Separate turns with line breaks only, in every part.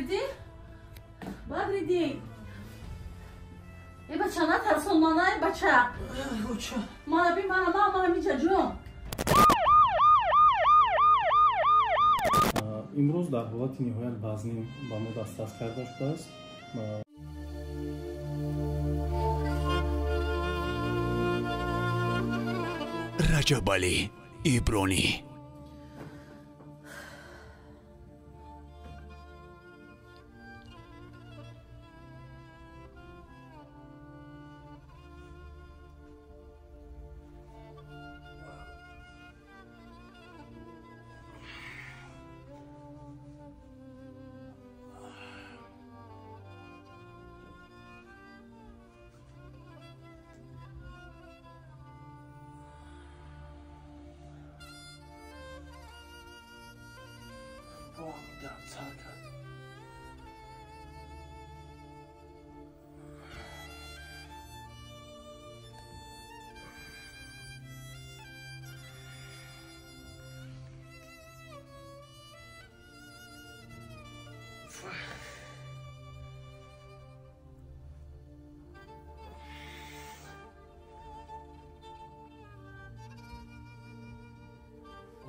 Badridin? Badridin? Ey bacha natarson mana ey bacha. Mana bi mana میجا جون.
امروز در حالت نهایت وزنی با ما دست کرده شده است.
رجب علی ایبرانی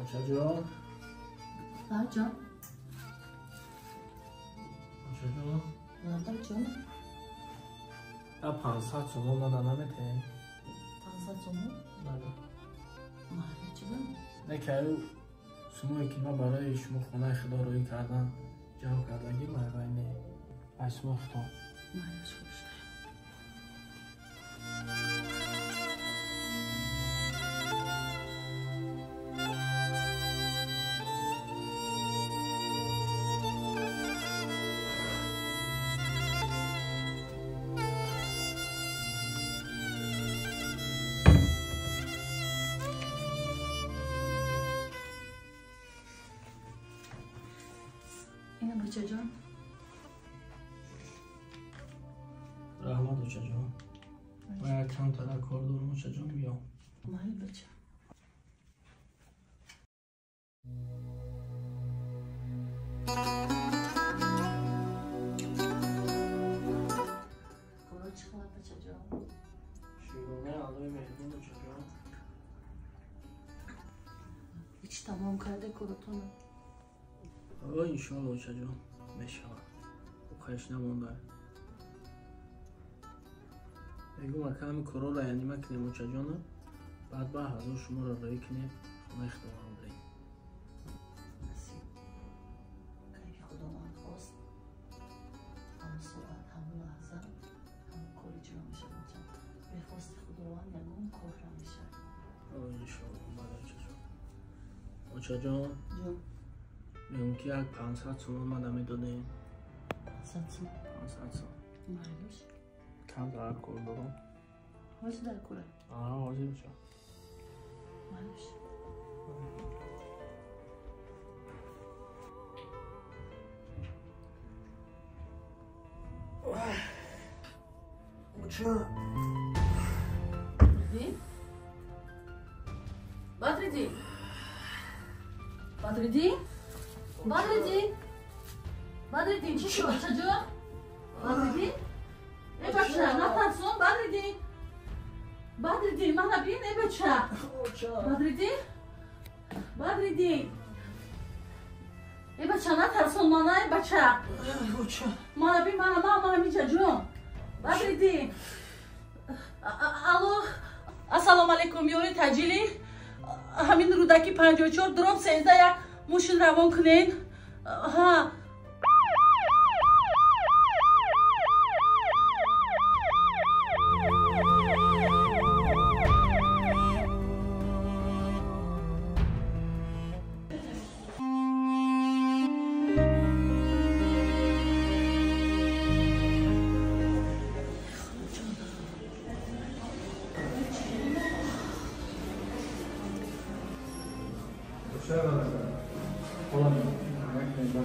آچا جان
آجا
آچا جان
نادر جون
اب 500 تومان ما نمیته
500 تومان
بله
مالی چون
نکرو شما که ما برای شما خونه خدا روی کردن جمع کردگی مهربانی اسم خدا
مالش خوش اینه بچه جان
رحمت آچا جان من کم تر کار دارم آچا جان بیام
مالی بچه کارا چقدر بچه جان
شیرونه علوی مهربون آچا جان
هیچ تمام کرده کاراتونو
آقا انشالله آچا جان میشه و خیش نمونده بگو ما کمی کارا را یعنی ما کنیم آچا جان بعد با هزار شما را رای کنیم خونه اختوام بریم
نصیب که خداوند خواست همون ساعت همون لحظه همون کاری جا میشه بچه به خواست خداوند یکون کار را میشه
آقا انشالله بعد آچا جان
جون
میگم که یک 500 تومان ما نمیدادیم
500 تومان
500 تومان
معلوش
کم در کار دارم
حاجی در کوره
حاضر بچه
معلوش بدریدی بدریدی بدریدی بدریدی چی شد چجا بدریدی ای بچه نترسون بدریدی بدریدی منو بین ای بچه بدریدی بدریدی ای بچه نترسون منو ای بچه منو بین منو میجا جون بدریدی الو السلام علیکم یوری تجیلی همین رودکی 54 دروب 13 یک موشین روان کنین ها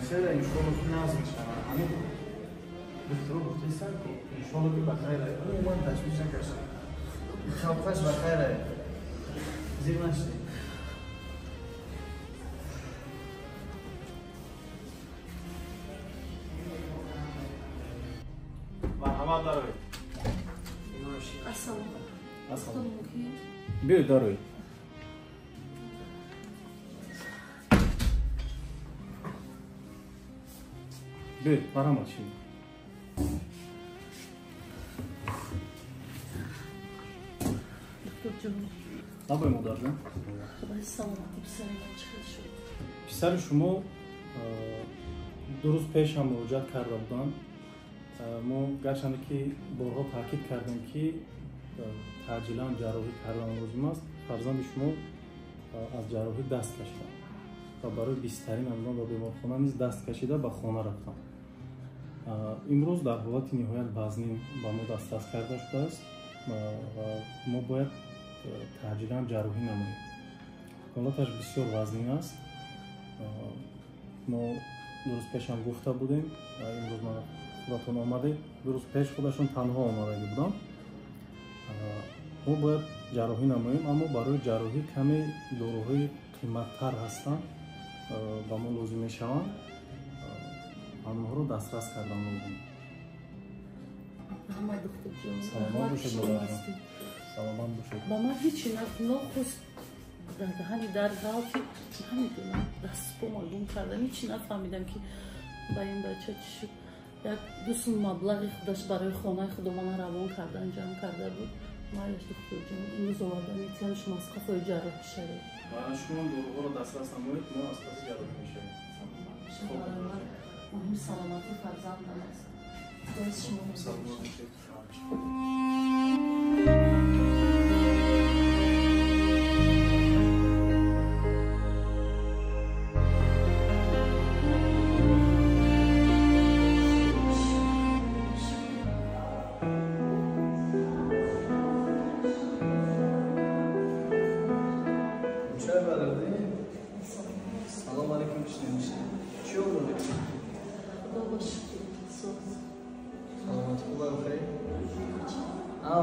بخیر انشالله که نازم شما همین دکتر گفته سر که انشالله که بخیره من تشویش نکشم چاپش بخیره زیر نشده Rahmat daroy.
Assalomu alaykum.
Bir daroy. Bir paramat şimdi.
Doktorcuğum,
Ne yapayım odardan?
Xudoy salomatim saringdan chiqishi.
Pisari шумо дуруст пеш ҳам муроҷиат карда буданд. Мо гарчанде ки борҳо таъкид кардем ки таъҷилан ҷарроҳӣ кардан лозим аст. Фарзанди шумо аз ҷарроҳӣ даст кашиданд ва барои бистарин амзон ба беморхона низ даст кашида ба хона рафтанд. имрӯз дар ҳолати ниҳоят вазнин ба мо дастрас карда шудааст ва мо бояд таъҷилан ҷарроҳӣ намоем. ҳолаташ бисёр вазнин аст. мо дуруст пешам гуфта будем, имрӯз ман худатон омадед. дуруст пеш худашон танҳо омадаги буданд. мо бояд ҷарроҳӣ намоем, аммо барои ҷарроҳӣ каме дороҳои қиматтар ҳастанд ба мо лозим мешаванд. онҳоро дастрас кардан лозим.
Раҳмат докторҷон.
Саломат бошед модарҷон. Саломат бошед.
Ба ман ҳечи нохуст ҳамин дар ҳалки намедонам дастпомон гум кардам, ҳечи нафаҳмидам ки ба ин бача чӣ шуд. Як дусум маблағи худаш барои хонаи худомона равон кардан ҷамъ карда буд. Майлаш докторҷон, имрӯз оварда метиҳам шумо аз қафои ҷарроҳӣ шавед.
шумо дороҳоро дастрас намоед, мо аз паси ҷарроҳӣ мешавем.
مهم سلامتی فرزندم است. باعث شما
Саломат бошед.
چای بردی؟ سلام علیکم بشنیم. چی آوردی؟
خدا باشه سوز.
سلامت خوبه بخیر؟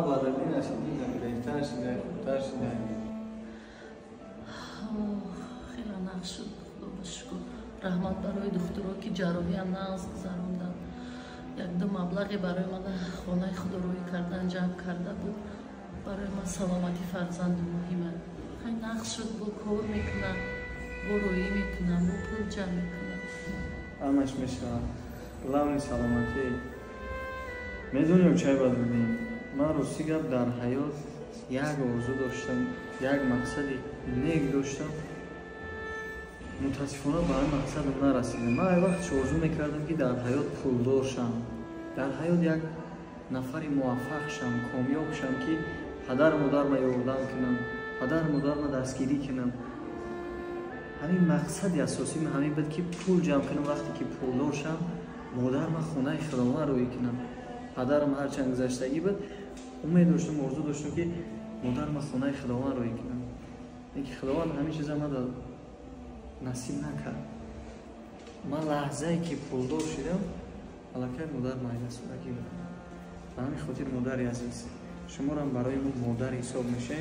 بردی نشدیدم بهتر شده خوبتر شده.
خیلی نقش شد خدا باشه کن. رحمت برای دخترها که جراحی هم نقص گذروندن. یک دو مبلغی برای من خانه خدا روی کردن جمع کرده بود. برای من سلامتی فرزند مهمه. خیلی نقش شد با کار میکنم، با روی میکنم، با پول جمع میکنم.
همش میشه. لامن سلامتی. میدونیم چای بردیم. من روزی گفت در حیات یک آرزو داشتم، یک مقصدی نیک داشتم. متاسفانه به این مقصدم نرسیدم. من این وقت آرزو میکردم که در حیات پولدار شم. در حیات یک نفری موفق شم، کامیاب شم که پدر مادر ما یاردن کنم، پدر مادر ما دستگیری کنم. همین مقصدی اساسی من همین بود که پول جمع کنم. وقتی که پولدار شم مادر ما خونه خداوند روی کنم. پدرم هر چند گذشتگی بود امید داشتم، آرزو داشتم که مادر ما خونه خداوند روی کنم. اینکه خداوند همین چیزا ما نصیب نکرد. من لحظه ای که پولدار شدم الکی مادر ما دستورکی بود. به همین خاطر مادری عزیز شما را برای مادر حساب میشین.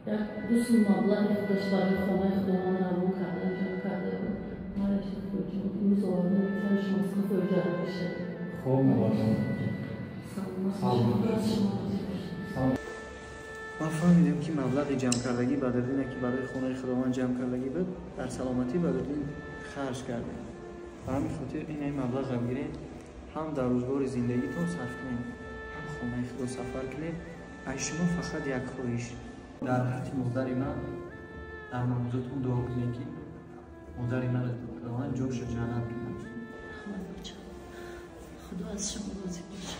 یک دوست مبلغی خودش برای خانه خداوند روان کردن جمع کرده بود. مایش دکترجون امروز آورده میتونم شما از قفای جراحی شد.
خوب مبارک.
من فهمیدم که مبلغ جمع کردگی بدردین که برای خانه خداوند جمع کردگی بود در سلامتی بدردین خرج کردیم. و همین خاطر این مبلغ هم گیرین هم در روزگار زندگیتون صرف کنیم، هم خانه خدا سفر کنیم. از شما فقط یک خواهش در حق مادر من در نمازتون دعا کنید که مادر من خداوند جوش جنت کنه.
خدا از شما راضی باشه.